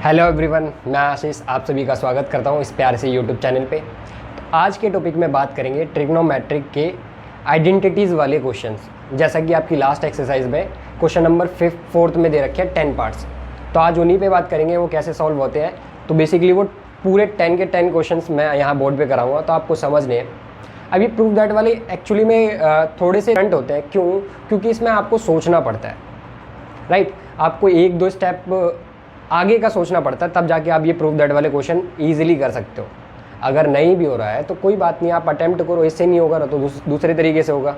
Hello everyone, मैं आशीष आप सभी का स्वागत करता हूं इस प्यारे से यूट्यूब चैनल पे। तो आज के टॉपिक में बात करेंगे ट्रिग्नोमेट्रिक के आइडेंटिटीज़ वाले क्वेश्चंस। जैसा कि आपकी लास्ट एक्सरसाइज में क्वेश्चन नंबर 4th में दे रखे हैं 10 पार्ट्स, तो आज उन्हीं पे बात करेंगे वो कैसे सॉल्व होते हैं। तो बेसिकली वो पूरे 10 के 10 क्वेश्चन मैं यहाँ बोर्ड पर कराऊँगा, तो आपको समझने हैं। अभी प्रूफ दैट वाले एक्चुअली में थोड़े से डिफरेंट होते हैं। क्यों? क्योंकि इसमें आपको सोचना पड़ता है, राइट। आपको एक दो स्टेप आगे का सोचना पड़ता है, तब जाके आप ये प्रूफ दैट वाले क्वेश्चन ईजिली कर सकते हो। अगर नहीं भी हो रहा है तो कोई बात नहीं, आप अटेम्प्ट करो। इससे नहीं होगा तो दूसरे तरीके से होगा।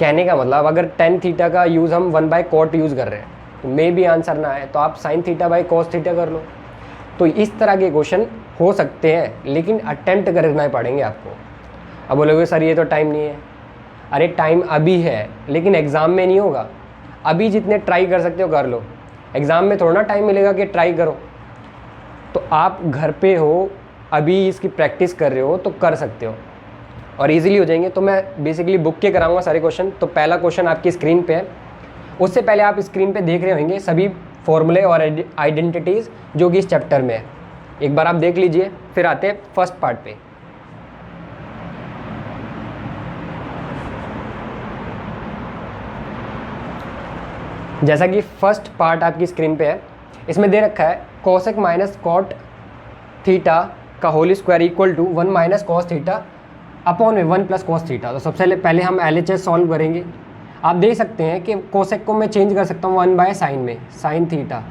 कहने का मतलब, अगर tan थीटा का यूज़ हम 1/cot यूज़ कर रहे हैं तो मे भी आंसर ना आए, तो आप sin θ/cos θ कर लो। तो इस तरह के क्वेश्चन हो सकते हैं, लेकिन अटेम्प्ट करना पड़ेंगे आपको। अब बोलोगे सर ये तो टाइम नहीं है। अरे टाइम अभी है, लेकिन एग्ज़ाम में नहीं होगा। अभी जितने ट्राई कर सकते हो कर लो, एग्ज़ाम में थोड़ा ना टाइम मिलेगा कि ट्राई करो। तो आप घर पे हो, अभी इसकी प्रैक्टिस कर रहे हो तो कर सकते हो और इजीली हो जाएंगे। तो मैं बेसिकली बुक के कराऊंगा सारे क्वेश्चन। तो पहला क्वेश्चन आपकी स्क्रीन पे है। उससे पहले आप स्क्रीन पे देख रहे होंगे सभी फॉर्मूले और आइडेंटिटीज़ जो कि इस चैप्टर में है। एक बार आप देख लीजिए, फिर आते हैं फर्स्ट पार्ट पे। जैसा कि फर्स्ट पार्ट आपकी स्क्रीन पे है, इसमें दे रखा है कोसेक माइनस कॉट थीटा का whole square equal to 1 minus cos theta upon में 1 प्लस कॉस थीटा। तो सबसे पहले हम LHS सॉल्व करेंगे। आप देख सकते हैं कि कोसेक को मैं चेंज कर सकता हूँ 1/sin में, साइन थीटा,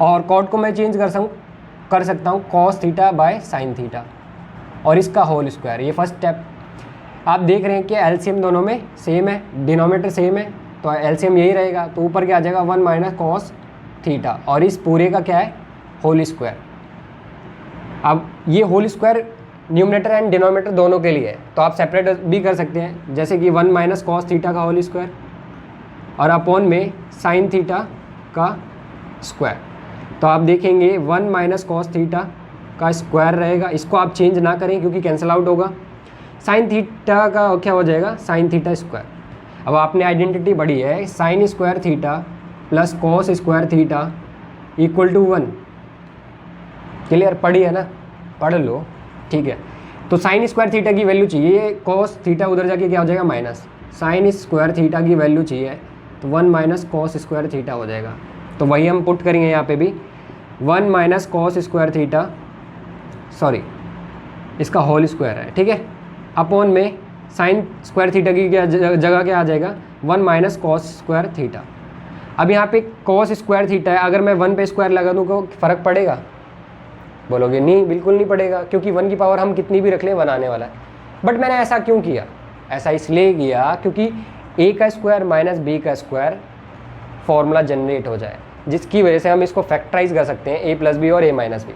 और कॉट को मैं चेंज कर सकता हूँ कॉस θ/sin थीटा, और इसका होल स्क्वायर। ये फर्स्ट स्टेप। आप देख रहे हैं कि एलसीएम दोनों में सेम है, डिनोमिनेटर सेम है, तो एलसीएम यही रहेगा। तो ऊपर क्या आ जाएगा 1 माइनस कॉस थीटा, और इस पूरे का क्या है होल स्क्वायर। अब ये whole square numerator and denominator दोनों के लिए है, तो आप सेपरेट भी कर सकते हैं, जैसे कि 1 माइनस कॉस थीटा का होल स्क्वायर और अपॉन में साइन थीटा का स्क्वायर। तो आप देखेंगे 1 माइनस कॉस थीटा का स्क्वायर रहेगा। इसको आप चेंज ना करें क्योंकि कैंसिल आउट होगा। साइन थीटा का क्या हो जाएगा, साइन थीटा स्क्वायर। अब आपने आइडेंटिटी पढ़ी है, sine square theta plus cos square theta equal to 1। Clear? पढ़ी है ना, पढ़ लो, ठीक है। तो साइन स्क्वायर थीटा की वैल्यू चाहिए, कॉस थीटा उधर जाके क्या हो जाएगा माइनस। साइन स्क्वायर थीटा की वैल्यू चाहिए तो 1 माइनस कॉस स्क्वायर थीटा हो जाएगा। तो वही हम पुट करेंगे यहाँ पे भी, 1 minus cos square theta, sorry इसका होल स्क्वायर है, ठीक है, अपॉन में साइन स्क्वायर थीटा की क्या जगह क्या आ जाएगा 1 माइनस कॉस स्क्वायर थीटा। अब यहाँ पे कॉस स्क्वायर थीटा है, अगर मैं 1 पे स्क्वायर लगा दूँ तो फ़र्क पड़ेगा? बोलोगे नहीं, बिल्कुल नहीं पड़ेगा, क्योंकि 1 की पावर हम कितनी भी रख लें 1 आने वाला है। बट मैंने ऐसा क्यों किया? ऐसा इसलिए किया क्योंकि a का स्क्वायर माइनस b का स्क्वायर फॉर्मूला जनरेट हो जाए, जिसकी वजह से हम इसको फैक्टराइज कर सकते हैं a प्लस बी और a माइनस बी।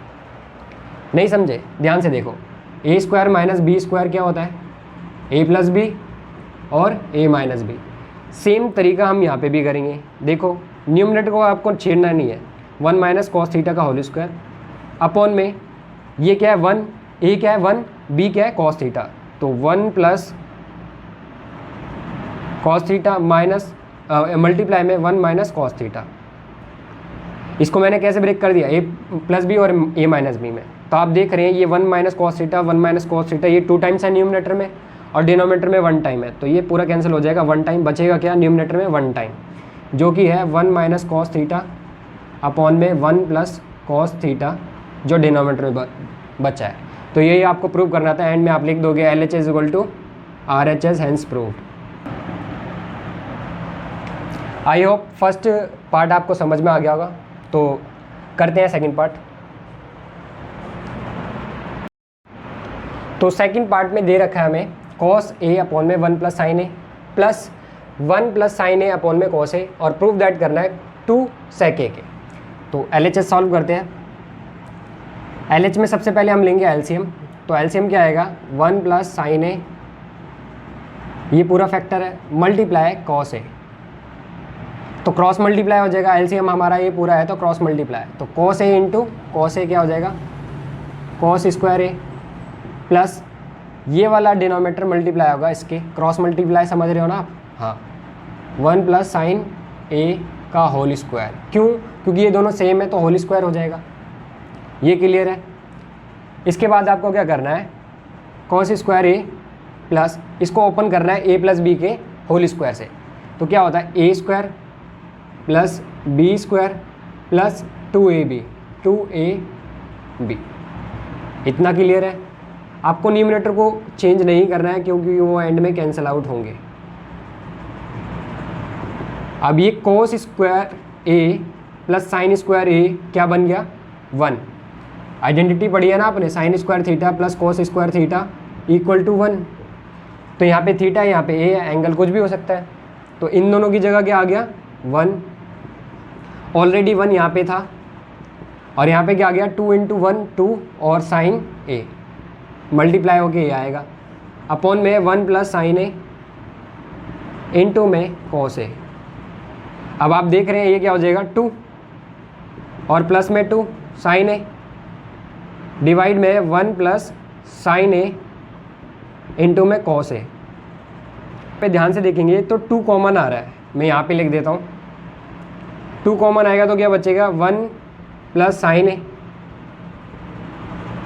नहीं समझे? ध्यान से देखो, a square minus b square क्या होता है, a प्लस बी और a माइनस बी। सेम तरीका हम यहाँ पे भी करेंगे। देखो न्यूमरेटर को आपको छेड़ना नहीं है, 1 माइनस कॉस थीटा का होल स्क्वायर अपॉन में ये क्या है 1, a क्या है 1, b क्या है कॉस थीटा, तो 1 plus cos theta minus multiply में 1 माइनस कॉस थीटा। इसको मैंने कैसे ब्रेक कर दिया, a प्लस बी और a माइनस बी में। तो आप देख रहे हैं ये 1 minus cos theta, 1 minus cos theta, ये 2 टाइम्स है न्यूमरेटर में और डिनोमिनेटर में 1 टाइम है, तो ये पूरा कैंसिल हो जाएगा। 1 टाइम बचेगा क्या न्यूमरेटर में 1 टाइम, जो कि है 1 माइनस कॉस थीटा अपॉन में 1 प्लस कॉस थीटा जो डिनोमिनेटर में बचा है। तो यही आपको प्रूव करना था। एंड में आप लिख दोगे LHS equal to RHS, hence proved. I hope first part आपको समझ में आ गया होगा। तो करते हैं सेकंड पार्ट। तो सेकंड पार्ट में दे रखा है हमें cos a अपॉन में 1 plus sign A plus 1 plus sign A upon में cos ए, और प्रूफ दैट करना है 2 sec a के। तो LHS सॉल्व करते हैं। LH में सबसे पहले हम लेंगे LCM। तो LCM क्या आएगा 1 प्लस साइन ए, ये पूरा फैक्टर है, मल्टीप्लाई cos ए, तो क्रॉस मल्टीप्लाई हो जाएगा। LCM हमारा ये पूरा है तो क्रॉस मल्टीप्लाई, तो cos ए इंटू cos ए क्या हो जाएगा cos स्क्वायर ए, प्लस ये वाला डिनोमिनेटर मल्टीप्लाई होगा इसके, क्रॉस मल्टीप्लाई समझ रहे हो ना आप? हाँ, 1 प्लस साइन ए का होल स्क्वायर। क्यों? क्योंकि ये दोनों सेम है तो होल स्क्वायर हो जाएगा। ये क्लियर है। इसके बाद आपको क्या करना है, कॉस स्क्वायर ए प्लस इसको ओपन करना है ए प्लस बी के होल स्क्वायर से। तो क्या होता है A square plus B square plus 2ab, इतना क्लियर है। आपको न्यूमरेटर को चेंज नहीं करना है क्योंकि वो एंड में कैंसिल आउट होंगे। अब ये cos square A plus sine square A क्या बन गया 1। आइडेंटिटी पढ़ी है ना आपने, sine square theta plus cos square theta equal to 1। तो यहाँ पे थीटा, यहाँ पे ए है, एंगल कुछ भी हो सकता है। तो इन दोनों की जगह क्या आ गया 1। ऑलरेडी 1 यहाँ पे था और यहाँ पे क्या आ गया 2 × 1 2 और साइन ए मल्टीप्लाई होके ये आएगा अपॉन में 1 प्लस साइन ए इंटू में कॉस ए। अब आप देख रहे हैं ये क्या हो जाएगा 2 और प्लस में 2 साइन ए डिवाइड में 1 प्लस साइन ए इंटू में कॉस ए। पे ध्यान से देखेंगे तो 2 कॉमन आ रहा है, मैं यहाँ पे लिख देता हूँ। 2 कॉमन आएगा तो क्या बचेगा 1 प्लस साइन ए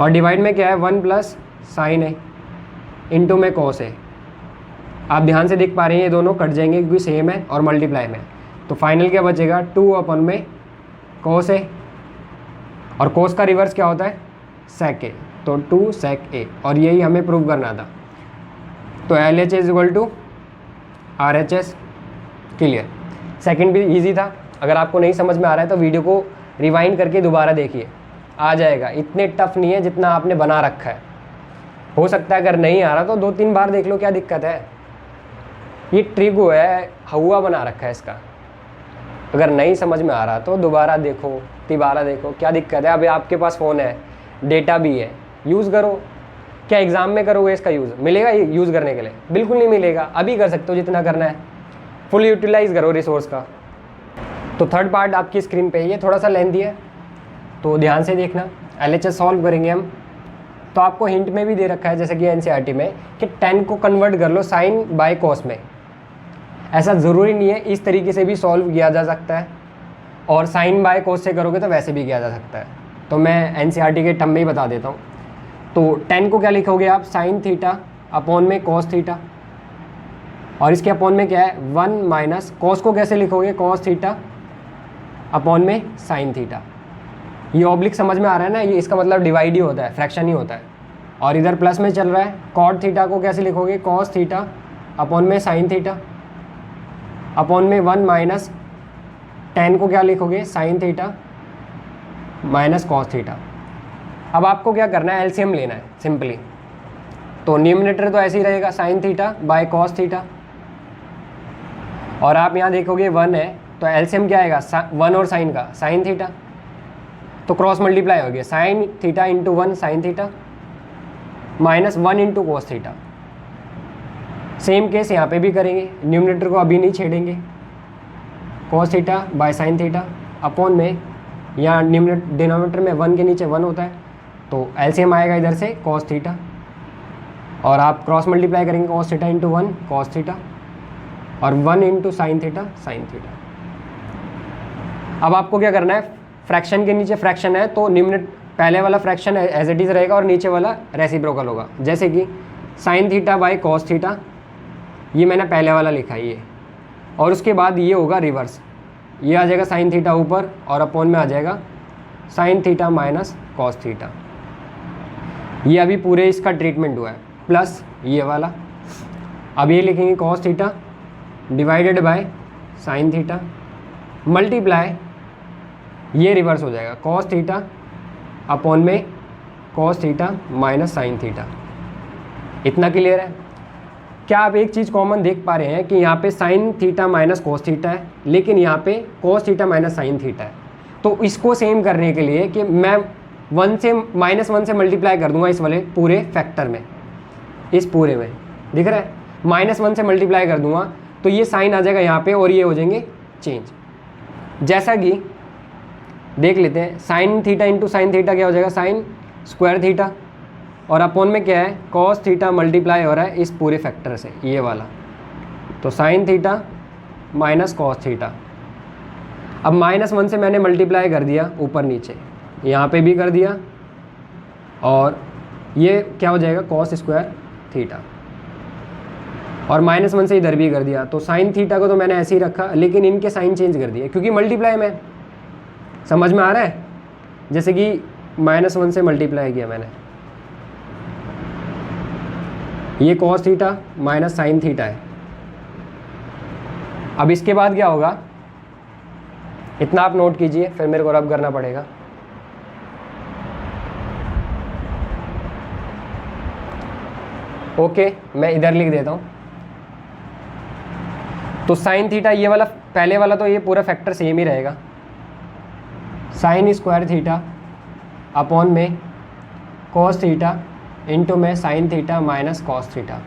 और डिवाइड में क्या है 1 प्लस साइन ए इंटू में कॉस ए। आप ध्यान से देख पा रहे हैं ये दोनों कट जाएंगे क्योंकि सेम है और मल्टीप्लाई में। तो फाइनल क्या बचेगा 2 अपन में कॉस ए, और कॉस का रिवर्स क्या होता है सेक ए, तो 2 सेक ए, और यही हमें प्रूव करना था। तो LHS is equal to RHS। Clear. Second भी इजी था। अगर आपको नहीं समझ में आ रहा है तो वीडियो को रिवाइंड करके दोबारा देखिए, आ जाएगा। इतने टफ नहीं है जितना आपने बना रखा है। हो सकता है अगर नहीं आ रहा तो 2-3 बार देख लो, क्या दिक्कत है। ये ट्रिगो है, हवा बना रखा है इसका। अगर नहीं समझ में आ रहा तो दोबारा देखो, तिबारा देखो, क्या दिक्कत है। अभी आपके पास फ़ोन है, डेटा भी है, यूज़ करो। क्या एग्ज़ाम में करोगे इसका यूज़? मिलेगा यूज़ करने के लिए? बिल्कुल नहीं मिलेगा। अभी कर सकते हो जितना करना है, फुल यूटिलाइज़ करो रिसोर्स का। तो थर्ड पार्ट आपकी स्क्रीन पे, ये थोड़ा सा लेंथी है तो ध्यान से देखना। LHS सॉल्व करेंगे हम। तो आपको हिंट में भी दे रखा है जैसे कि NCERT में कि 10 को कन्वर्ट कर लो साइन बाय कॉस में। ऐसा ज़रूरी नहीं है, इस तरीके से भी सॉल्व किया जा सकता है, और साइन बाय कॉस से करोगे तो वैसे भी किया जा सकता है। तो मैं NCERT के टर्म में ही बता देता हूँ। तो 10 को क्या लिखोगे आप साइन थीटा अपॉन में कॉस थीटा, और इसके अपॉन में क्या है 1 माइनस कॉस को कैसे लिखोगे कॉस थीटा अपॉन में साइन थीटा। ये ऑब्लिक समझ में आ रहा है ना, ये इसका मतलब डिवाइड ही होता है, फ्रैक्शन ही होता है। और इधर प्लस में चल रहा है, कॉट थीटा को कैसे लिखोगे कॉस थीटा अपॉन में साइन थीटा अपॉन में 1 माइनस 10 को क्या लिखोगे sign theta minus cos theta. अब आपको क्या करना है एलसीएम लेना है सिंपली। तो न्यूमरेटर तो ऐसे ही रहेगा sine theta by cos theta, और आप यहाँ देखोगे 1 है तो एलसीएम क्या आएगा 1 और साइन का साइन थीटा, तो क्रॉस मल्टीप्लाई हो गया sine theta into 1 sine theta minus 1 into cos theta. Same case यहाँ पे भी करेंगे, न्यूमरेटर को अभी नहीं छेड़ेंगे। Cos theta by sine theta upon में यहाँ डिनोमिनेटर में 1 के नीचे 1 होता है तो एलसीएम आएगा इधर से कॉस थीटा, और आप क्रॉस मल्टीप्लाई करेंगे cos theta into 1 cos theta और 1 into sine theta sine theta. अब आपको क्या करना है, फ्रैक्शन के नीचे फ्रैक्शन है तो न्यूमरेटर पहले वाला फ्रैक्शन एज इट इज़ रहेगा और नीचे वाला रेसिप्रोकल होगा। जैसे कि sine theta by cos theta, ये मैंने पहले वाला लिखा है ये, और उसके बाद ये होगा रिवर्स, ये आ जाएगा साइन थीटा ऊपर और अपॉन में आ जाएगा sign theta minus cos theta. ये अभी पूरे इसका ट्रीटमेंट हुआ है, प्लस ये वाला। अब ये लिखेंगे cos theta divided by sine theta multiply, ये रिवर्स हो जाएगा कॉस थीटा अपॉन में cos theta minus sine theta. इतना क्लियर है? क्या आप एक चीज़ कॉमन देख पा रहे हैं कि यहाँ पे sign theta minus cos theta है, लेकिन यहाँ पे cos theta minus sine theta है। तो इसको सेम करने के लिए कि मैं 1 से -1 से मल्टीप्लाई कर दूंगा इस वाले पूरे फैक्टर में, इस पूरे में दिख रहा है, -1 से मल्टीप्लाई कर दूंगा तो ये साइन आ जाएगा यहाँ पे और ये हो जाएंगे चेंज। जैसा कि देख लेते हैं, sign theta into sine theta क्या हो जाएगा साइन स्क्वायर थीटा, और अपॉन में क्या है कॉस थीटा मल्टीप्लाई हो रहा है इस पूरे फैक्टर से ये वाला, तो sign theta minus cos theta. अब -1 से मैंने मल्टीप्लाई कर दिया ऊपर नीचे, यहाँ पे भी कर दिया, और ये क्या हो जाएगा cos स्क्वायर थीटा, और -1 से इधर भी कर दिया। तो साइन थीटा को तो मैंने ऐसे ही रखा, लेकिन इनके साइन चेंज कर दिए क्योंकि मल्टीप्लाई में, समझ में आ रहा है। जैसे कि -1 से मल्टीप्लाई किया मैंने, ये cos theta minus sine theta है। अब इसके बाद क्या होगा, इतना आप नोट कीजिए, फिर मेरे को रब करना पड़ेगा। ओके, मैं इधर लिख देता हूँ। तो साइन थीटा ये वाला, पहले वाला तो ये पूरा फैक्टर सेम ही रहेगा, साइन स्क्वायर थीटा अपॉन में कॉस थीटा इंटू में sign theta minus cos theta.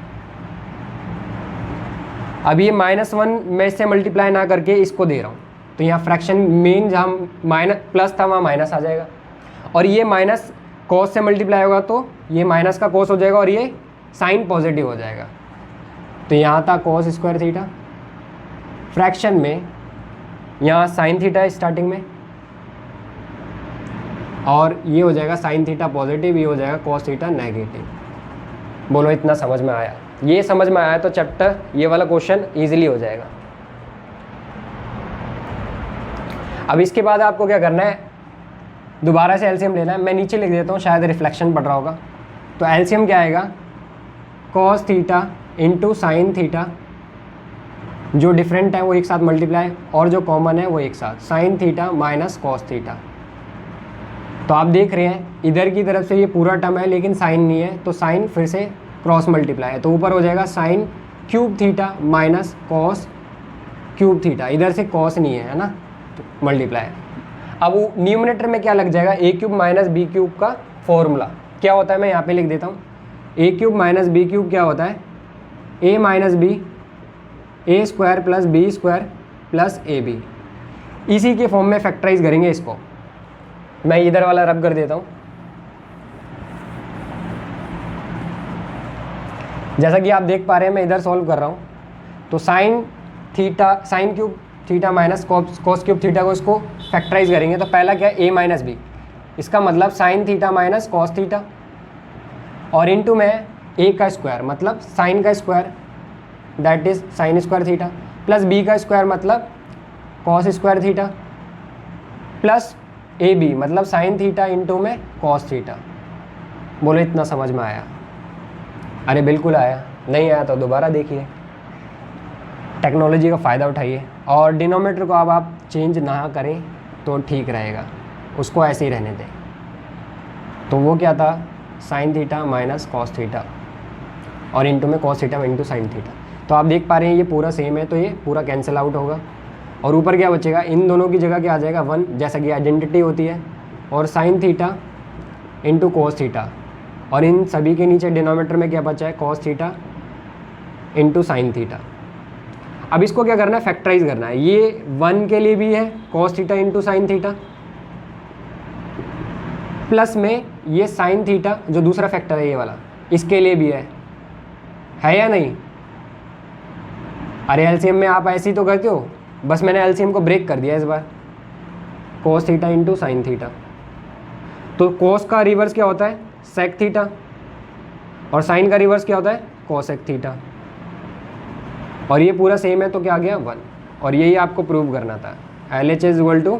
अब ये -1 में इससे मल्टीप्लाई ना करके इसको दे रहा हूँ, तो यहाँ फ्रैक्शन मेन जहाँ माइनस प्लस था वहाँ माइनस आ जाएगा, और ये माइनस कॉस से मल्टीप्लाई होगा तो ये माइनस का कॉस हो जाएगा और ये साइन पॉजिटिव हो जाएगा। तो यहाँ था कॉस स्क्वायर थीटा, फ्रैक्शन में यहाँ साइन थीटा है स्टार्टिंग में, और ये हो जाएगा साइन थीटा पॉजिटिव, ये हो जाएगा कॉस थीटा नेगेटिव। बोलो इतना समझ में आया? ये समझ में आया तो चैप्टर ये वाला क्वेश्चन इजीली हो जाएगा। अब इसके बाद आपको क्या करना है, दोबारा से एलसीएम लेना है। मैं नीचे लिख देता हूँ, शायद रिफ्लेक्शन पड़ रहा होगा। तो एलसीएम क्या आएगा, cos theta into sine theta, जो डिफरेंट है वो एक साथ मल्टीप्लाई, और जो कॉमन है वो एक साथ, sign theta minus cos theta. तो आप देख रहे हैं इधर की तरफ से ये पूरा टर्म है लेकिन साइन नहीं है, तो साइन फिर से क्रॉस मल्टीप्लाई है, तो ऊपर हो जाएगा sine cube theta minus cos cube theta. इधर से कॉस नहीं है ना, तो मल्टीप्लाई। अब न्यूमरेटर में क्या लग जाएगा, A cube minus B cube का फॉर्मूला क्या होता है, मैं यहाँ पे लिख देता हूँ। A cube minus B cube क्या होता है, A minus B, A square plus B square plus A B. इसी के फॉर्म में फैक्टराइज करेंगे इसको। मैं इधर वाला रब कर देता हूँ। जैसा कि आप देख पा रहे हैं मैं इधर सॉल्व कर रहा हूँ। तो sine theta, sine cube theta minus cos cube theta को इसको फैक्टराइज करेंगे। तो पहला क्या है, ए माइनस बी, इसका मतलब sine theta minus cos theta, और इनटू में ए का स्क्वायर मतलब साइन का square, that is sine square theta, plus B का स्क्वायर मतलब cos square theta, plus A B मतलब साइन थीटा इंटू में कॉस थीटा। बोलो इतना समझ में आया? अरे बिल्कुल आया, नहीं आया तो दोबारा देखिए, टेक्नोलॉजी का फ़ायदा उठाइए। और डिनोमिनेटर को अब आप चेंज ना करें तो ठीक रहेगा, उसको ऐसे ही रहने दें। तो वो क्या था, sign theta minus cos theta, और इंटू में cos theta into sine theta. तो आप देख पा रहे हैं ये पूरा सेम है, तो ये पूरा कैंसिल आउट होगा, और ऊपर क्या बचेगा, इन दोनों की जगह क्या आ जाएगा 1, जैसा कि आइडेंटिटी होती है, और sign theta into cos theta, और इन सभी के नीचे डिनोमिनेटर में क्या बचा है, cos theta into sine theta. अब इसको क्या करना है, फैक्टराइज करना है। ये 1 के लिए भी है cos theta into sine theta, plus में ये साइन थीटा जो दूसरा फैक्टर है ये वाला, इसके लिए भी है या नहीं? अरे एलसीएम में आप ऐसे ही तो करते हो, बस मैंने एलसीएम को ब्रेक कर दिया इस बार। Cos theta into sine theta, तो कॉस का रिवर्स क्या होता है, सेक थीटा, और साइन का रिवर्स क्या होता है, कोसेक थीटा, और ये पूरा सेम है तो क्या आ गया 1। और यही आपको प्रूव करना था, LHS equal to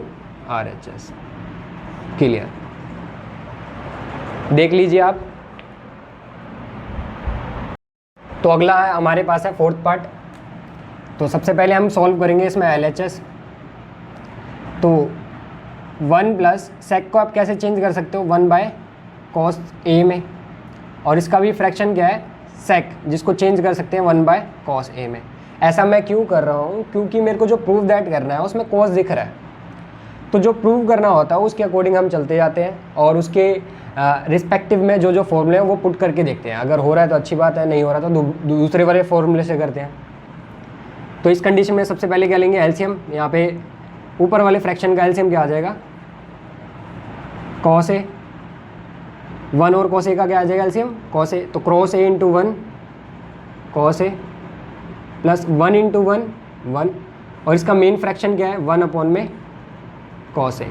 RHS। Clear? देख लीजिए आप। तो अगला है हमारे पास है फोर्थ पार्ट। तो सबसे पहले हम सॉल्व करेंगे इसमें LHS। तो 1 प्लस सेक को आप कैसे चेंज कर सकते हो, 1 बाय कॉस ए में, और इसका भी फ्रैक्शन क्या है, सेक, जिसको चेंज कर सकते हैं 1 बाय कॉस ए में। ऐसा मैं क्यों कर रहा हूँ, क्योंकि मेरे को जो प्रूव दैट करना है उसमें कॉस दिख रहा है, तो जो प्रूव करना होता है उसके अकॉर्डिंग हम चलते जाते हैं, और उसके रिस्पेक्टिव में जो जो फॉर्मूले हैं वो पुट करके देखते हैं। अगर हो रहा है तो अच्छी बात है, नहीं हो रहा तो दूसरे वाले फॉर्मूले से करते हैं। तो इस कंडीशन में सबसे पहले क्या लेंगे, एलसीएम। यहाँ पे ऊपर वाले फ्रैक्शन का एलसीएम क्या आ जाएगा, कॉस ए, 1 और कॉस ए का क्या आ जाएगा एलसीएम, कॉस ए। तो cross A into 1 cos A, plus 1 into 1 1, और इसका मेन फ्रैक्शन क्या है 1 अपॉन में कॉस ए,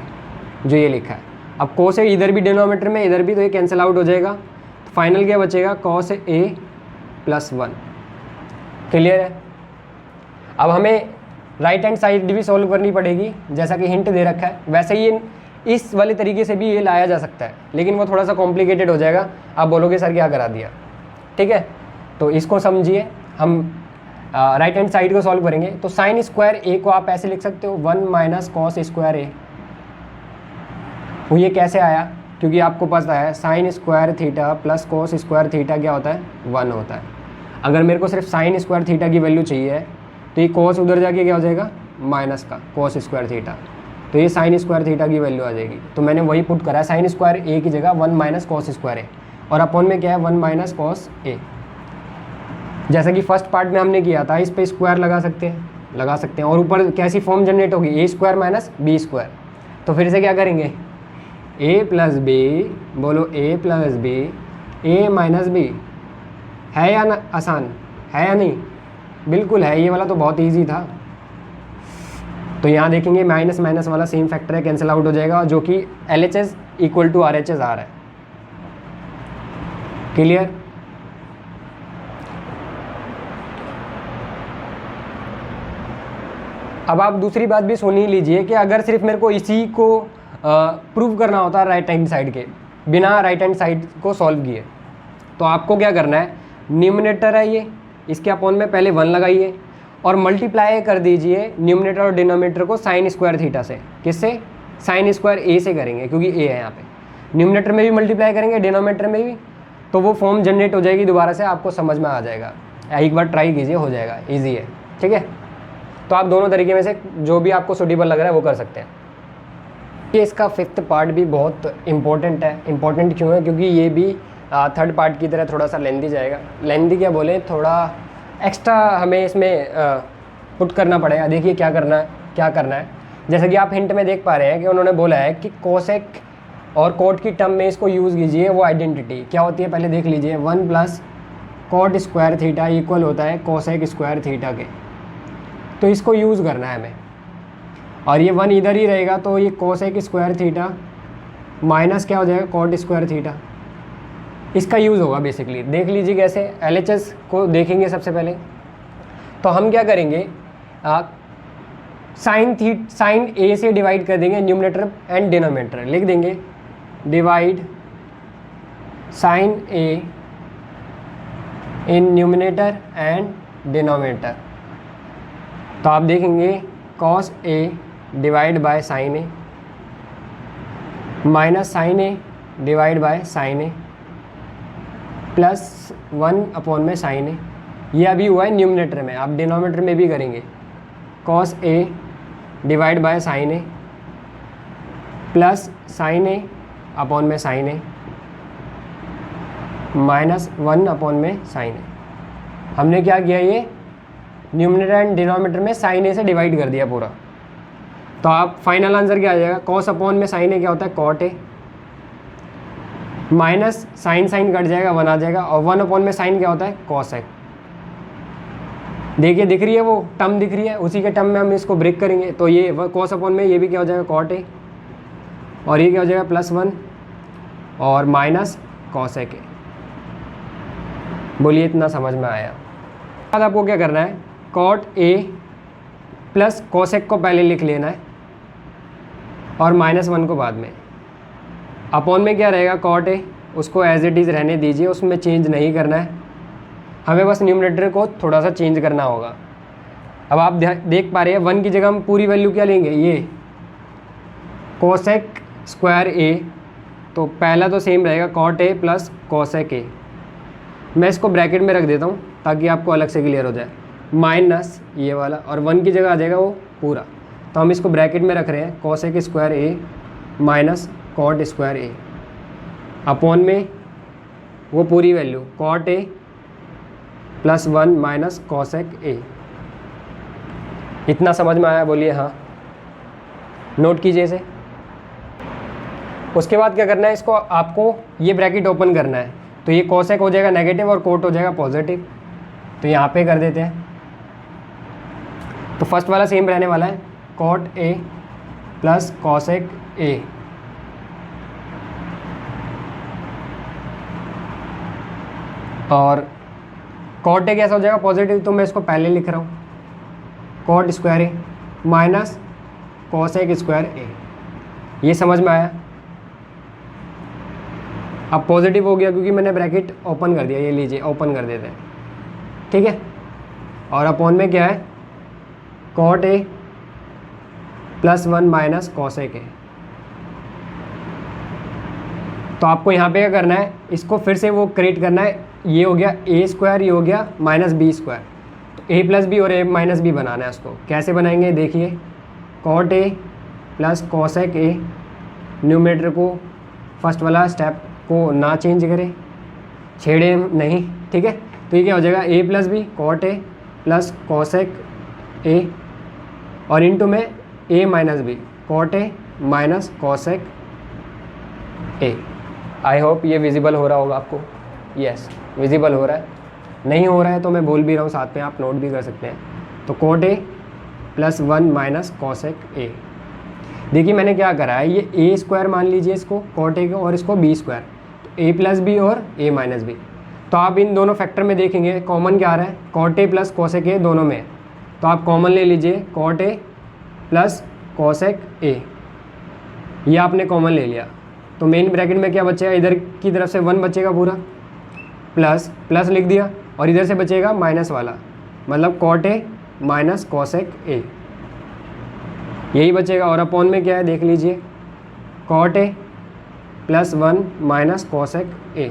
जो ये लिखा है। अब कॉस ए इधर भी डिनोमीटर में, इधर भी, तो ये कैंसिल आउट हो जाएगा। तो फाइनल क्या बचेगा, कॉस ए प्लस 1। क्लियर है। अब हमें राइट हैंड साइड भी सॉल्व करनी पड़ेगी, जैसा कि हिंट दे रखा है। वैसे ही इस वाले तरीके से भी ये लाया जा सकता है, लेकिन वो थोड़ा सा कॉम्प्लिकेटेड हो जाएगा, आप बोलोगे सर क्या करा दिया। ठीक है, तो इसको समझिए। हम राइट हैंड साइड को सॉल्व करेंगे। तो साइन स्क्वायर ए को आप ऐसे लिख सकते हो 1 माइनस कॉस स्क्वायर ए। वो ये कैसे आया, क्योंकि आपको पता है sine square theta plus cos square theta क्या होता है, 1 होता है। अगर मेरे को सिर्फ साइन स्क्वायर थीटा की वैल्यू चाहिए तो ये कॉस उधर जाके क्या हो जाएगा, माइनस का कॉस स्क्वायर थीटा, तो ये साइन स्क्वायर थीटा की वैल्यू आ जाएगी। तो मैंने वही पुट करा है, साइन स्क्वायर ए की जगह 1 माइनस कॉस स्क्वायर ए, और अपॉन में क्या है 1 माइनस कॉस ए। जैसा कि फर्स्ट पार्ट में हमने किया था, इस पे स्क्वायर लगा सकते हैं, और ऊपर कैसी फॉर्म जनरेट होगी, ए स्क्वायर माइनस बी स्क्वायर। तो फिर से क्या करेंगे, ए प्लस बी, बोलो ए प्लस बी, ए माइनस बी। है या ना आसान, है या नहीं, बिल्कुल है। ये वाला तो बहुत ईजी था। तो यहाँ देखेंगे माइनस माइनस वाला सेम फैक्टर है, कैंसिल आउट हो जाएगा, जो कि LHS इक्वल टू RHS आ रहा है। क्लियर। अब आप दूसरी बात भी सुन ही लीजिए कि अगर सिर्फ मेरे को इसी को प्रूव करना होता है राइट हैंड साइड के बिना राइट हैंड साइड को सॉल्व किए, तो आपको क्या करना है, न्यूमरेटर है ये, इसके अपॉन में पहले 1 लगाइए और मल्टीप्लाई कर दीजिए न्यूमरेटर और डिनोमिनेटर को साइन स्क्वायर थीटा से। किससे, साइन स्क्वायर ए से करेंगे, क्योंकि ए है यहाँ पे। न्यूमरेटर में भी मल्टीप्लाई करेंगे, डिनोमिनेटर में भी, तो वो फॉर्म जनरेट हो जाएगी दोबारा से, आपको समझ में आ जाएगा। एक बार ट्राई कीजिए, हो जाएगा, ईजी है। ठीक है, तो आप दोनों तरीके में से जो भी आपको सूटेबल लग रहा है वो कर सकते हैं। ये इसका 5th पार्ट भी बहुत इंपॉर्टेंट है। इंपॉर्टेंट क्यों है, क्योंकि ये भी 3rd पार्ट की तरह थोड़ा सा लेंदी जाएगा। लेंदी क्या बोले, थोड़ा एक्स्ट्रा हमें इसमें पुट करना पड़ेगा। देखिए क्या करना है। जैसे कि आप हिंट में देख पा रहे हैं कि उन्होंने बोला है कि कोसेक और कोट की टर्म में इसको यूज़ कीजिए। वो आइडेंटिटी क्या होती है पहले देख लीजिए, 1 plus coat square theta equal होता है कोसेक स्क्वायर थीटा के। तो इसको यूज़ करना है हमें, और ये 1 इधर ही रहेगा, तो ये कोसेक स्क्वायर थीटा माइनस क्या हो जाएगा, कोट स्क्वायर थीटा। इसका यूज़ होगा बेसिकली। देख लीजिए कैसे, LHS को देखेंगे सबसे पहले। तो हम क्या करेंगे, साइन ए से डिवाइड कर देंगे न्यूमरेटर एंड डिनोमिनेटर, लिख देंगे divide sine A in numerator and denominator. तो आप देखेंगे cos A divide by sine A minus sine A divide by sine A plus 1 upon में साइन ए। ये अभी हुआ है न्यूमरेटर में, आप डिनोमिनेटर में भी करेंगे cos A divide by sine A plus sign A upon में साइन ए माइनस 1 अपॉन में साइन ए। हमने क्या किया, ये न्यूमरेटर एंड डिनोमिनेटर में साइन ए से डिवाइड कर दिया पूरा। तो आप फाइनल आंसर क्या आ जाएगा, कॉस अपॉन में साइन ए क्या होता है, cot A, minus sine cut जाएगा, 1 आ जाएगा, और 1 अपॉन में साइन क्या होता है, कॉसेक। देखिए दिख रही है वो टर्म दिख रही है, उसी के टर्म में हम इसको ब्रेक करेंगे। तो ये कॉस अपॉन में ये भी क्या हो जाएगा, कॉट ए, और ये क्या हो जाएगा +1 और माइनस कॉसेक ए। बोलिए इतना समझ में आया। बाद आपको क्या करना है, कॉट ए प्लस कॉसेक को पहले लिख लेना है और -1 को बाद में। अपॉन में क्या रहेगा, कॉट ए, उसको एज इट इज़ रहने दीजिए, उसमें चेंज नहीं करना है हमें, बस न्यूमरेटर को थोड़ा सा चेंज करना होगा। अब आप देख पा रहे हैं 1 की जगह हम पूरी वैल्यू क्या लेंगे, ये कोसेक स्क्वायर ए। तो पहला तो सेम रहेगा cot A plus cosec A. मैं इसको ब्रैकेट में रख देता हूँ ताकि आपको अलग से क्लियर हो जाए, माइनस ये वाला, और 1 की जगह आ जाएगा वो पूरा। तो हम इसको ब्रैकेट में रख रहे हैं cosec square A minus cot square A, upon में वो पूरी value cot A +1 minus cosec A. इतना समझ में आया, बोलिए हाँ, नोट कीजिए इसे। उसके बाद क्या करना है, इसको आपको ये ब्रैकेट ओपन करना है, तो ये कोसेक हो जाएगा नेगेटिव और कोट हो जाएगा पॉजिटिव। तो यहाँ पे कर देते हैं। तो फर्स्ट वाला सेम रहने वाला है, cot A plus cosec A. और कॉट ए कैसा हो जाएगा पॉजिटिव, तो मैं इसको पहले लिख रहा हूँ cot square A minus cosec square ए। ये समझ में आया? अब पॉजिटिव हो गया क्योंकि मैंने ब्रैकेट ओपन कर दिया, ये लीजिए ओपन कर देते हैं, ठीक है। और अपॉन में क्या है, cot A plus 1 minus cosec A. तो आपको यहाँ पे क्या करना है, इसको फिर से वो क्रिएट करना है। ये हो गया ए स्क्वायर, ये हो गया माइनस बी स्क्वायर, तो ए प्लस बी और ए माइनस बी बनाना है उसको। कैसे बनाएंगे देखिए, cot A plus cosec A, numerator को फर्स्ट वाला स्टेप को ना चेंज करें, छेड़े नहीं, ठीक है। तो ये क्या हो जाएगा, A plus B cot A plus cosec A, और इनटू में A minus B cot A minus cosec A. I hope ये विजिबल हो रहा होगा आपको। यस, विजिबल हो रहा है। नहीं हो रहा है तो मैं बोल भी रहा हूँ साथ में, आप नोट भी कर सकते हैं। तो cot A plus 1 minus cosec A. देखिए मैंने क्या करा है, ये ए स्क्वायर मान लीजिए इसको कॉट ए को, और इसको बी स्क्वायर, तो ए प्लस बी और ए माइनस बी। तो आप इन दोनों फैक्टर में देखेंगे कॉमन क्या आ रहा है, cot A plus cosec A दोनों में, तो आप कॉमन ले लीजिए cot A plus cosec A, ये आपने कॉमन ले लिया। तो मेन ब्रैकेट में क्या बचेगा, इधर की तरफ से 1 बचेगा पूरा, प्लस प्लस लिख दिया, और इधर से बचेगा माइनस वाला, मतलब cot A minus cosec A, यही बचेगा। और अपॉन में क्या है देख लीजिए, cot A plus 1 minus cosec A.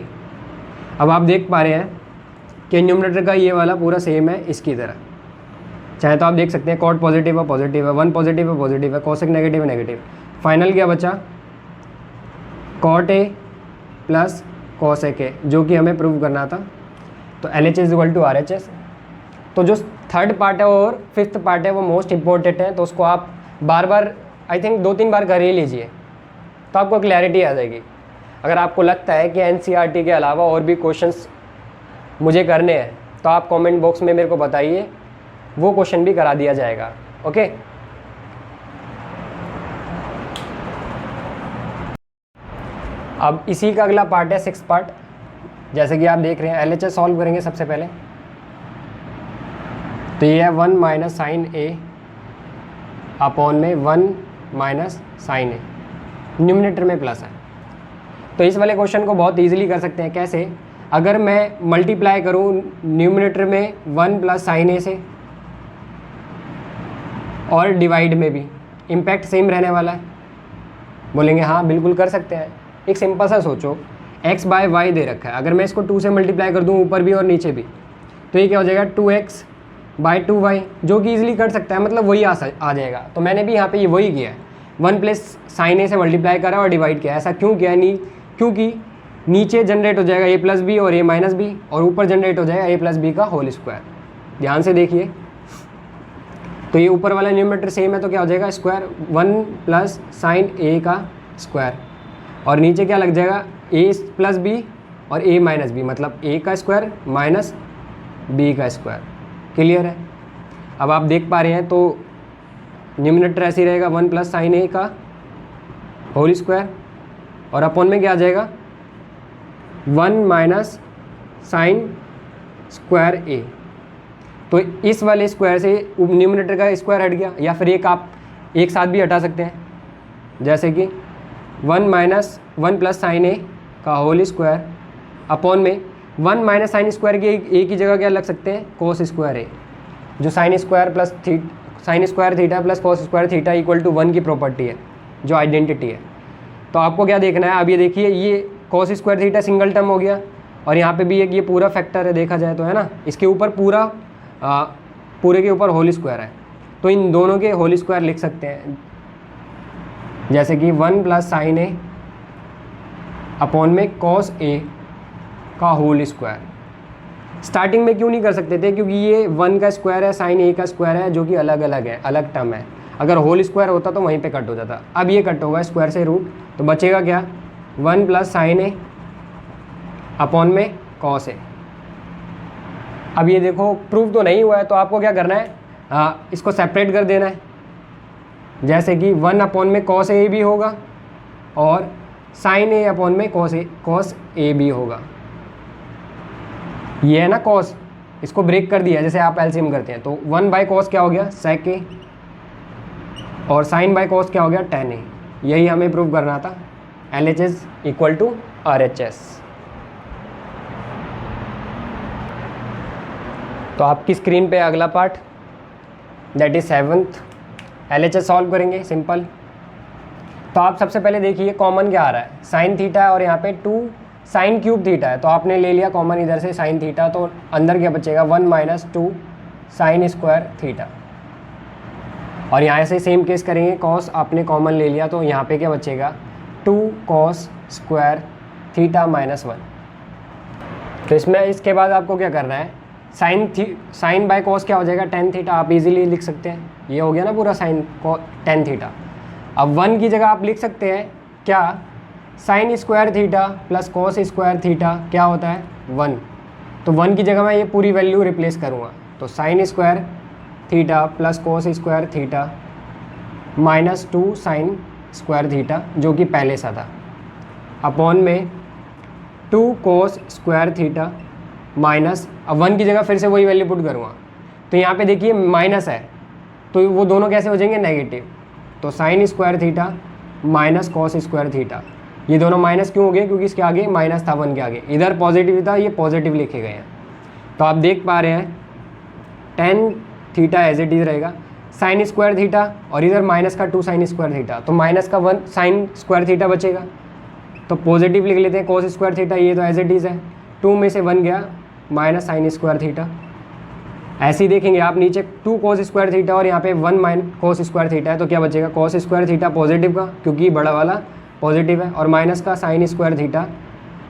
अब आप देख पा रहे हैं कि न्यूमरेटर का ये वाला पूरा सेम है इसकी तरह, चाहे तो आप देख सकते हैं कॉट पॉजिटिव है पॉजिटिव है, 1 पॉजिटिव है पॉजिटिव है, कॉसेक नेगेटिव है नेगेटिव। फाइनल क्या बचा, cot A plus cosec A, जो कि हमें प्रूव करना था। तो LHS is equal to RHS। तो जो थर्ड पार्ट है और फिफ्थ पार्ट है वो मोस्ट इंपॉर्टेंट है, तो उसको आप बार बार आई थिंक 2-3 बार कर ही लीजिए, तो आपको क्लैरिटी आ जाएगी। अगर आपको लगता है कि NCERT के अलावा और भी क्वेश्चंस मुझे करने हैं तो आप कमेंट बॉक्स में मेरे को बताइए, वो क्वेश्चन भी करा दिया जाएगा। ओके, अब इसी का अगला पार्ट है 6th पार्ट। जैसे कि आप देख रहे हैं LHS सॉल्व करेंगे सबसे पहले। तो ये है 1 माइनस साइन ए अपॉन में 1 माइनस साइन ए, न्यूमरेटर में प्लस है। तो इस वाले क्वेश्चन को बहुत इजीली कर सकते हैं। कैसे, अगर मैं मल्टीप्लाई करूं न्यूमरेटर में 1 प्लस साइन ए से, और डिवाइड में भी इम्पैक्ट सेम रहने वाला है। बोलेंगे हाँ बिल्कुल कर सकते हैं। एक सिंपल सा सोचो, x बाय वाई दे रखा है, अगर मैं इसको 2 से मल्टीप्लाई कर दूं ऊपर भी और नीचे भी, तो ये क्या हो जाएगा 2x बाई 2y, जो कि ईजिली कर सकता है, मतलब वही आ जाएगा। तो मैंने भी यहाँ पे ये वही किया है, 1 प्लस साइन ए से मल्टीप्लाई करा और डिवाइड किया। ऐसा क्यों किया, क्योंकि नीचे जनरेट हो जाएगा a प्लस बी और a माइनस बी, और ऊपर जनरेट हो जाएगा a प्लस बी का होल स्क्वायर। ध्यान से देखिए, तो ये ऊपर वाला न्यूमरेटर सेम है तो क्या हो जाएगा स्क्वायर, 1 प्लस साइन ए का स्क्वायर, और नीचे क्या लग जाएगा a प्लस बी और a माइनस बी, मतलब a का स्क्वायर माइनस b का स्क्वायर। क्लियर है? अब आप देख पा रहे हैं तो न्यूमरेटर ऐसे ही रहेगा 1 प्लस साइन ए का होल स्क्वायर, और अपॉन में क्या आ जाएगा 1 माइनस साइन स्क्वायर ए। तो इस वाले स्क्वायर से न्यूमरेटर का स्क्वायर हट गया, या फिर एक आप एक साथ भी हटा सकते हैं, जैसे कि 1 माइनस 1 प्लस साइन ए का होल स्क्वायर अपॉन में 1 माइनस साइन स्क्वायर की एक ही जगह क्या लग सकते हैं, कोस स्क्वायर ए, जो sine square theta plus cos square theta equal to 1 की प्रॉपर्टी है, जो आइडेंटिटी है। तो आपको क्या देखना है, अब ये देखिए ये cos square theta single term हो गया, और यहाँ पे भी एक ये पूरा फैक्टर है देखा जाए तो, है ना, इसके ऊपर पूरे के ऊपर होल स्क्वायर है, तो इन दोनों के होल स्क्वायर लिख सकते हैं, जैसे कि 1 प्लस साइन ए अपॉन में कॉस ए का होल स्क्वायर। स्टार्टिंग में क्यों नहीं कर सकते थे, क्योंकि ये 1 का स्क्वायर है, साइन ए का स्क्वायर है, जो कि अलग अलग है, अलग टर्म है। अगर होल स्क्वायर होता तो वहीं पे कट हो जाता, अब ये कट होगा स्क्वायर से रूट, तो बचेगा क्या 1 प्लस साइन ए अपॉन में कॉस ए। अब ये देखो प्रूफ तो नहीं हुआ है, तो आपको क्या करना है, इसको सेपरेट कर देना है, जैसे कि 1 अपॉन में कॉस ए भी होगा और साइन ए अपॉन में कॉस ए भी होगा। ये है ना कॉस, इसको ब्रेक कर दिया जैसे आप एलसीएम करते हैं, तो 1 बाय कॉस क्या हो गया सेक ए और साइन बाय कॉस क्या हो गया टेन ए। यही हमें प्रूव करना था, LHS इक्वल टू RHS। तो आपकी स्क्रीन पे अगला part that is 7th LHS solve करेंगे सिंपल। तो आप सबसे पहले देखिए कॉमन क्या आ रहा है, साइन थीटा है और यहाँ पे 2 साइन क्यूब थीटा है, तो आपने ले लिया कॉमन इधर से साइन थीटा, तो अंदर क्या बचेगा 1 माइनस 2 साइन स्क्वायर थीटा। और यहाँ से सेम केस करेंगे, कॉस आपने कॉमन ले लिया तो यहाँ पे क्या बचेगा 2 कॉस स्क्वायर थीटा माइनस 1। तो इसमें इसके बाद आपको क्या करना है, साइन बाय कॉस क्या हो जाएगा टेन थीटा, आप इजीली लिख सकते हैं, ये हो गया ना पूरा साइन टेन थीटा। अब 1 की जगह आप लिख सकते हैं क्या, sign square theta plus cos square theta क्या होता है 1। तो 1 की जगह मैं ये पूरी वैल्यू रिप्लेस करूँगा, तो sine square theta plus cos square theta minus 2 sine square theta जो कि पहले सा था, अपॉन में 2 कॉस स्क्वायर थीटा माइनस, अब 1 की जगह फिर से वही वैल्यू पुट करूँगा, तो यहाँ पे देखिए माइनस है तो वो दोनों कैसे हो जाएंगे नेगेटिव, तो sine square theta minus cos square theta. ये दोनों माइनस क्यों हो गए, क्योंकि इसके आगे माइनस था 1 के आगे, इधर पॉजिटिव था ये पॉजिटिव लिखे गए हैं। तो आप देख पा रहे हैं tan theta as it is रहेगा, साइन स्क्वायर थीटा और इधर माइनस का 2 साइन स्क्वायर थीटा, तो माइनस का 1 साइन स्क्वायर थीटा बचेगा, तो पॉजिटिव लिख लेते हैं कॉस स्क्वायर थीटा, ये तो एज इट इज है, 2 में से 1 गया माइनस साइन स्क्वायर थीटा। ऐसे ही देखेंगे आप नीचे 2 कॉस स्क्वायर थीटा और यहाँ पे 1 माइन कॉस स्क्वायर थीटा है, तो क्या बचेगा कॉस स्क्वायर थीटा पॉजिटिव का क्योंकि बड़ा वाला पॉजिटिव है, और माइनस का साइन स्क्वायर थीटा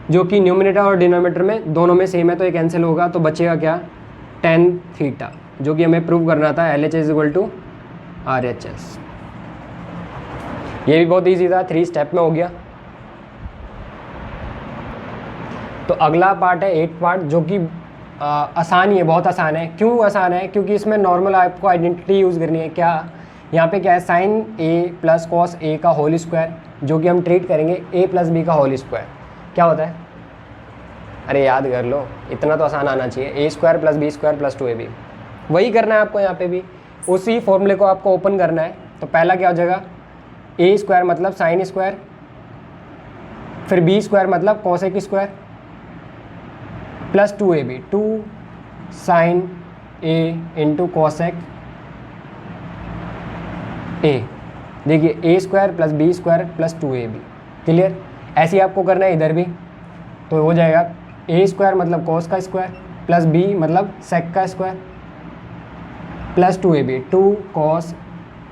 जो कि न्यूमिनेटर और डिनोमिनेटर में दोनों में सेम है, तो ये कैंसिल होगा, तो बचेगा क्या टेन थीटा, जो कि हमें प्रूव करना था LHS इक्वल टू RHS। ये भी बहुत ईजी था, 3 स्टेप में हो गया। तो अगला पार्ट है 8th पार्ट, जो कि आसान ही है, बहुत आसान है। क्यों आसान है, क्योंकि इसमें नॉर्मल आपको आइडेंटिटी यूज़ करनी है। क्या यहाँ पे क्या है, sign A plus cos A का होल स्क्वायर, जो कि हम ट्रीट करेंगे ए प्लस बी का होल स्क्वायर क्या होता है, अरे याद कर लो, इतना तो आसान आना चाहिए, A square plus B square plus 2ab। वही करना है आपको यहाँ पे भी, उसी फॉर्मूले को आपको ओपन करना है। तो पहला क्या हो जाएगा, ए स्क्वायर मतलब साइन स्क्वायर, फिर बी स्क्वायर मतलब cosec square plus 2ab, 2 sine A into cosec A. देखिए A square plus B square plus 2ab, clear. ऐसे ही आपको करना है इधर भी, तो हो जाएगा ए स्क्वायर मतलब कॉस का स्क्वायर प्लस बी मतलब सेक का square plus 2ab, 2 cos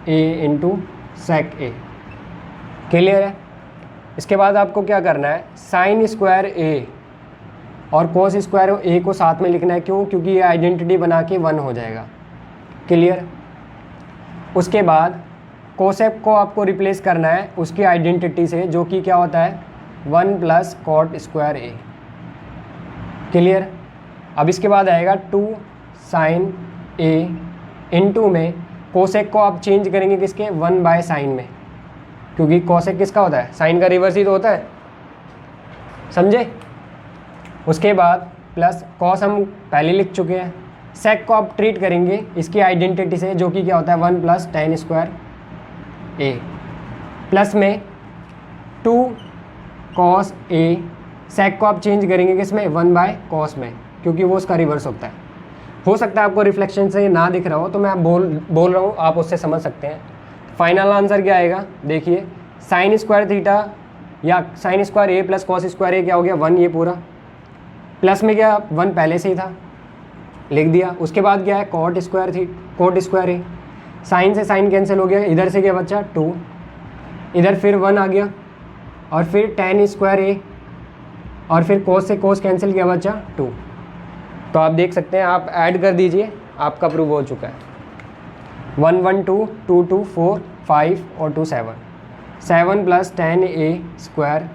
A into sec A, clear है। इसके बाद आपको क्या करना है, साइन स्क्वायर ए और कॉस स्क्वायर ए को साथ में लिखना है, क्यों, क्योंकि ये आइडेंटिटी बना के 1 हो जाएगा, क्लियर। उसके बाद कोसेक को आपको रिप्लेस करना है उसकी आइडेंटिटी से, जो कि क्या होता है 1 प्लस कॉट स्क्वायर ए, क्लियर। अब इसके बाद आएगा 2 साइन ए इंटू में कोसेक को आप चेंज करेंगे किसके, 1 बाय साइन में, क्योंकि कोसेक किसका होता है, साइन का रिवर्स ही तो होता है, समझे। उसके बाद प्लस कॉस हम पहले लिख चुके हैं, सेक को आप ट्रीट करेंगे इसकी आइडेंटिटी से, जो कि क्या होता है 1 plus ten square A, plus में 2 कॉस ए, सेक को आप चेंज करेंगे किसमें, 1 बाय कॉस में, क्योंकि वो उसका रिवर्स होता है। हो सकता है आपको रिफ्लेक्शन से ना दिख रहा हो, तो मैं आप बोल रहा हूँ, आप उससे समझ सकते हैं। फाइनल आंसर क्या आएगा, देखिए साइन स्क्वायर थीटा या sign square A plus cos square A क्या हो गया 1, ये पूरा, प्लस में क्या 1 पहले से ही था लिख दिया। उसके बाद क्या है कॉट स्क्वायर ए, साइन से साइन कैंसिल हो गया, इधर से क्या बचा 2, इधर फिर 1 आ गया, और फिर टेन स्क्वायर ए, और फिर कोस से कोस कैंसिल किया बचा 2। तो आप देख सकते हैं, आप ऐड कर दीजिए, आपका प्रूव हो चुका है। 1 1 2 2 2 4 5 और 2 7, 7 प्लस टेन ए स्क्वायर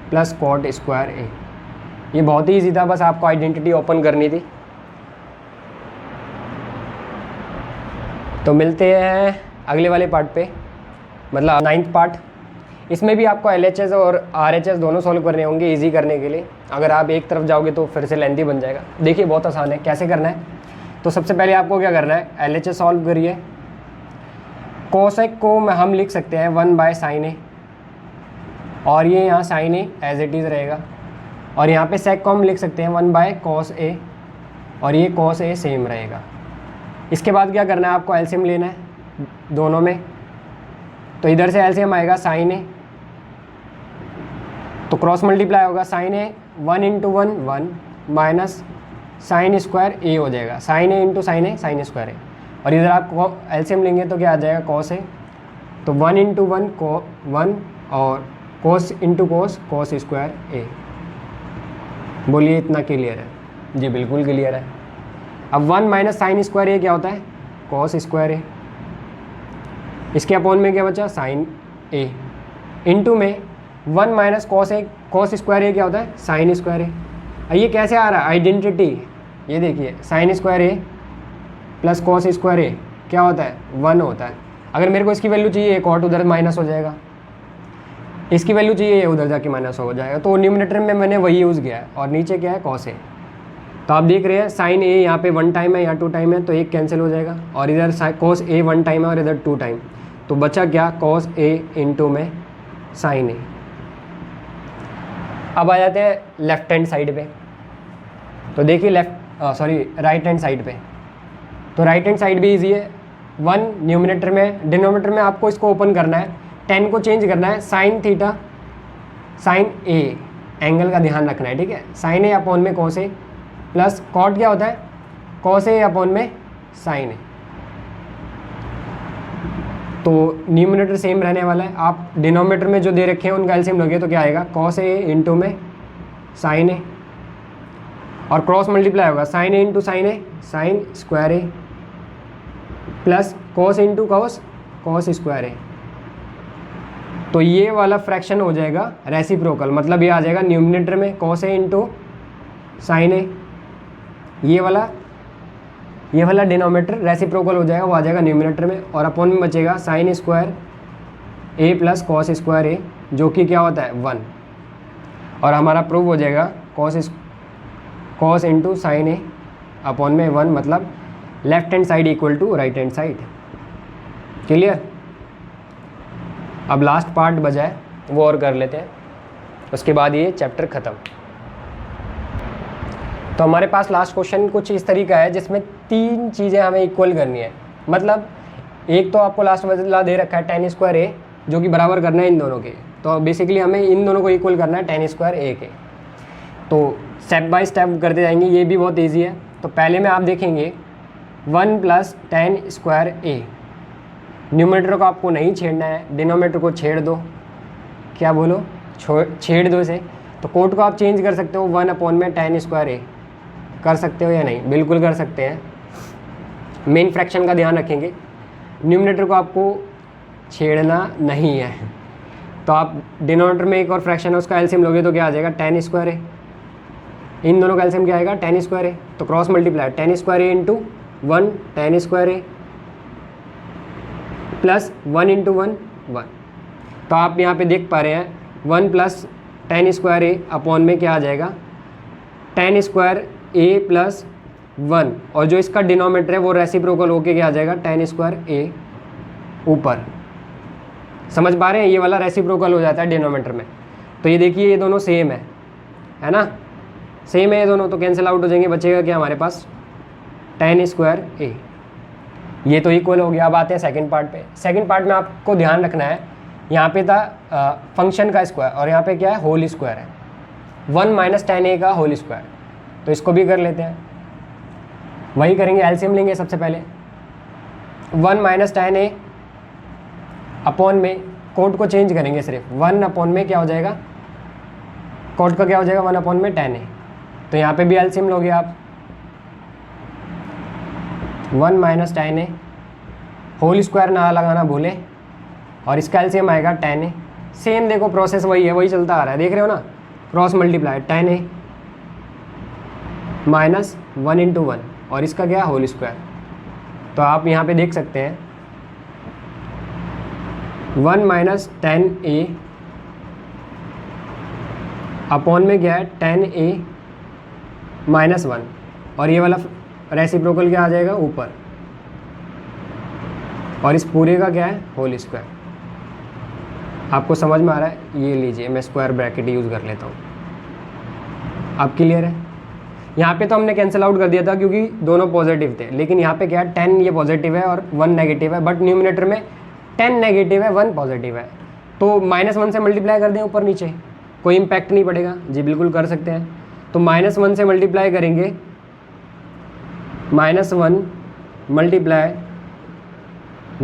प्लस कॉट स्क्वायर ए। ये बहुत ही ईजी था, बस आपको आइडेंटिटी ओपन करनी थी। तो मिलते हैं अगले वाले पार्ट पे। मतलब 9th पार्ट। इसमें भी आपको LHS और RHS दोनों सॉल्व करने होंगे इजी करने के लिए। अगर आप एक तरफ जाओगे तो फिर से लेंथी बन जाएगा। देखिए बहुत आसान है, कैसे करना है। तो सबसे पहले आपको क्या करना है, LHS सॉल्व करिए। कोसेक को हम लिख सकते हैं 1/sin A, और ये यहाँ sin A as it is रहेगा। और यहाँ पे सेक को हम लिख सकते हैं 1/cos A, और ये cos A सेम रहेगा। इसके बाद क्या करना है, आपको एलसीएम लेना है दोनों में। तो इधर से एलसीएम आएगा sin A, तो क्रॉस मल्टीप्लाई होगा sin A 1 × 1 1 minus sin square A हो जाएगा, sin A × sin A sin square A। और इधर आप एलसीएम लेंगे तो क्या आ जाएगा cos A, तो 1 × 1 1 और cos × cos स्क्वायर A। बोलिए इतना क्लियर है? जी बिल्कुल क्लियर है। अब 1 माइनस साइन स्क्वायर A क्या होता है, cos स्क्वायर A। इसके अपॉन में क्या बचा, sin A, इंटू में 1 माइनस cos स्क्वायर A क्या होता है, sin स्क्वायर A। ये कैसे आ रहा है, आइडेंटिटी। ये देखिए sin square A plus cos square A क्या होता है, 1 होता है। अगर मेरे को इसकी वैल्यू चाहिए cot उधर माइनस हो जाएगा, इसकी वैल्यू चाहिए उधर जाके माइनस हो जाएगा। तो न्यूमरेटर में मैंने वही यूज़ किया है, और नीचे क्या है cos A। तो आप देख रहे हैं sin A यहाँ पे 1 टाइम है, यहाँ 2 टाइम है, तो एक कैंसिल हो जाएगा। और इधर cos A 1 टाइम है और इधर 2 टाइम, तो बचा क्या, cos A इंटू में sin A। अब आ जाते हैं लेफ्ट हैंड साइड पे। तो देखिए राइट हैंड साइड पे। तो राइट हैंड साइड भी ईजी है। 1 न्यूमिनेटर में, डिनोमिनेटर में आपको इसको ओपन करना है, 10 को चेंज करना है sin theta sin A, angle का ध्यान रखना है, ठीक है। sin A अपॉन में cos A प्लस cot क्या होता है, cos A अपॉन में sin A। तो न्यूमिनेटर सेम रहने वाला है। आप डिनोमिनेटर में जो दे रखे हैं उनका एलसीएम लोगे तो क्या आएगा, cos A इंटू में sin A, और क्रॉस मल्टीप्लाई होगा sin A into sin A sin square A plus cos into cos square A। तो ये वाला फ्रैक्शन हो जाएगा रेसिप्रोकल, मतलब ये आ जाएगा न्यूमिनेटर में cos A into sin A, ये वाला डिनोमिनेटर रेसिप्रोकल हो जाएगा, वो आ जाएगा न्यूमिनेटर में। और अपॉन में बचेगा sin square A plus cos square A, जो कि क्या होता है 1। और हमारा प्रूव हो जाएगा cos into sin A upon में 1, मतलब left hand side equal to right hand side. Clear? अब लास्ट पार्ट बचा है, वो और कर लेते हैं, उसके बाद ये चैप्टर ख़त्म। तो हमारे पास लास्ट क्वेश्चन कुछ इस तरीका है जिसमें 3 चीज़ें हमें इक्वल करनी है। मतलब एक तो आपको लास्ट वाला दे रखा है tan स्क्वायर A, जो कि बराबर करना है इन दोनों के। तो बेसिकली हमें इन दोनों को इक्वल करना है tan स्क्वायर A के। तो स्टेप बाय स्टेप करते जाएंगे, ये भी बहुत ईजी है। तो पहले में आप देखेंगे 1 plus tan square A, numerator को आपको नहीं छेड़ना है, डिनोमिनेटर को छेड़ दो। क्या बोलो, छेड़ दो इसे। तो कोड को आप चेंज कर सकते हो, 1 अपॉन में tan स्क्वायर A कर सकते हो या नहीं, बिल्कुल कर सकते हैं। मेन फ्रैक्शन का ध्यान रखेंगे, न्यूमरेटर को आपको छेड़ना नहीं है। तो आप डिनोमिनेटर में एक और फ्रैक्शन है उसका एलसीएम लोगे तो क्या आ जाएगा, tan स्क्वायर A। इन दोनों का एलसीएम क्या आएगा, tan स्क्वायर A। तो cross multiply tan square A into 1 tan square A plus 1 into 1 1। तो आप यहाँ पे देख पा रहे हैं 1 plus tan square A upon में क्या आ जाएगा, tan स्क्वायर A प्लस 1, और जो इसका डिनोमिनेटर है वो रेसिप्रोकल होके क्या आ जाएगा, tan स्क्वायर A ऊपर। समझ पा रहे हैं, ये वाला रेसिप्रोकल हो जाता है डिनोमिनेटर में। तो ये देखिए ये दोनों सेम है ना, सेम है ये दोनों, तो कैंसिल आउट हो जाएंगे। बचेगा क्या हमारे पास, tan स्क्वायर A। ये तो इक्वल हो गया। अब आते हैं सेकंड पार्ट पे। सेकंड पार्ट में आपको ध्यान रखना है, यहाँ पे था फंक्शन का स्क्वायर और यहाँ पे क्या है, होल स्क्वायर है, 1 माइनस tan A का होल स्क्वायर। तो इसको भी कर लेते हैं, वही करेंगे, एलसीएम लेंगे सबसे पहले। 1 माइनस tan A अपॉन में कोड को चेंज करेंगे, सिर्फ 1 अपॉन में क्या हो जाएगा, कोड का क्या हो जाएगा, 1 अपॉन में tan A। तो यहाँ पे भी एलसीएम लोगे आप, 1 minus tan A, whole square ना लगाना भूले, और इसका एलसीएम आएगा tan A। सेम देखो प्रोसेस वही है, वही चलता आ रहा है, देख रहे हो ना, cross multiply tan A minus 1 into 1, और इसका क्या होल स्क्वायर। तो आप यहाँ पे देख सकते हैं 1 माइनस 10a अपॉन में क्या है 10a माइनस 1, और ये वाला रेसिप्रोकल क्या आ जाएगा ऊपर, और इस पूरे का क्या है होल स्क्वायर। आपको समझ में आ रहा है? ये लीजिए, मैं स्क्वायर ब्रैकेट यूज़ कर लेता हूँ। आप क्लियर है? यहाँ पे तो हमने कैंसिल आउट कर दिया था क्योंकि दोनों पॉजिटिव थे, लेकिन यहाँ पे क्या है 10 ये पॉजिटिव है और 1 नेगेटिव है, बट न्यूमिनेटर में 10 नेगेटिव है 1 पॉजिटिव है, तो -1 से मल्टीप्लाई कर दें ऊपर नीचे, कोई इम्पैक्ट नहीं पड़ेगा। जी बिल्कुल कर सकते हैं। तो -1 से मल्टीप्लाई करेंगे, -1 मल्टीप्लाई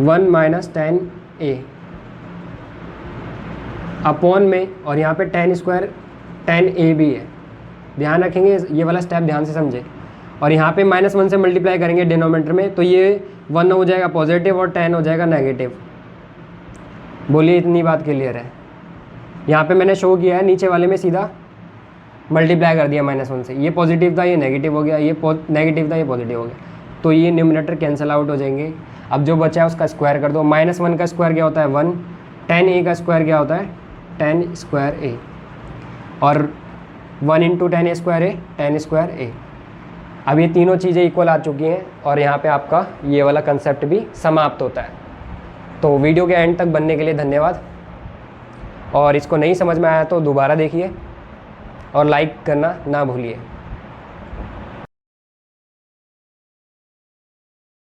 1 माइनस 10a अपॉन में, और यहाँ पे 10 स्क्वायर 10a भी है, ध्यान रखेंगे, ये वाला स्टेप ध्यान से समझे। और यहाँ पे -1 से मल्टीप्लाई करेंगे डिनोमिनेटर में, तो ये 1 हो जाएगा पॉजिटिव और 10 हो जाएगा नेगेटिव। बोलिए इतनी बात क्लियर है? यहाँ पे मैंने शो किया है, नीचे वाले में सीधा मल्टीप्लाई कर दिया -1 से, ये पॉजिटिव था ये नेगेटिव हो गया, ये नेगेटिव था ये पॉजिटिव हो गया, तो ये न्यूमिनेटर कैंसिल आउट हो जाएंगे। अब जो बचा है उसका स्क्वायर कर दो। -1 का स्क्वायर क्या होता है 1, 10a का स्क्वायर क्या होता है 10 स्क्वायर a, और 1 इंटू 10 स्क्वायर ए 10 स्क्वायर ए। अब ये तीनों चीज़ें इक्वल आ चुकी हैं, और यहाँ पे आपका ये वाला कंसेप्ट भी समाप्त होता है। तो वीडियो के एंड तक बनने के लिए धन्यवाद, और इसको नहीं समझ में आया तो दोबारा देखिए और लाइक करना ना भूलिए।